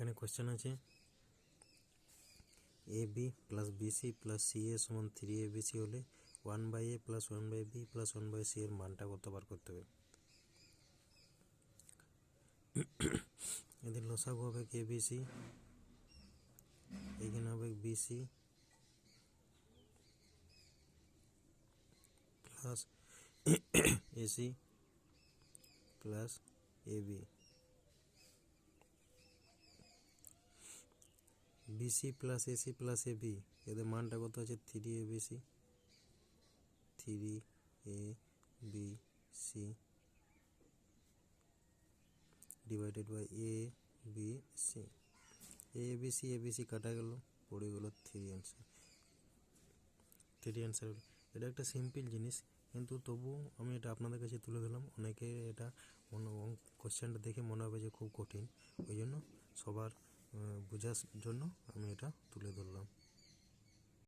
এখানে কোশ্চেন আছে A B plus BC plus C A সমান 3abc হলে 1/a plus 1/b plus 1/c এর মানটা কতবার করতে হবে। এদের লসাগু হবে এবিসি, এখানে হবে BC plus AC plus AB. BC plus AC plus AB এদের মানটা কত আছে 3abc, 3abc divided by ABC. ABC ABC কাটা গেল, পড়ে গেল 3 অ্যান্সার। এটা একটা সিম্পল জিনিস, কিন্তু তবু আমি এটা আপনাদের কাছে তুলে ধরলাম। অনেকে এটা কোশ্চেনটা দেখে মনে হবে যে খুব কঠিন, ওই জন্য সবার বোঝার জন্য আমি এটা তুলে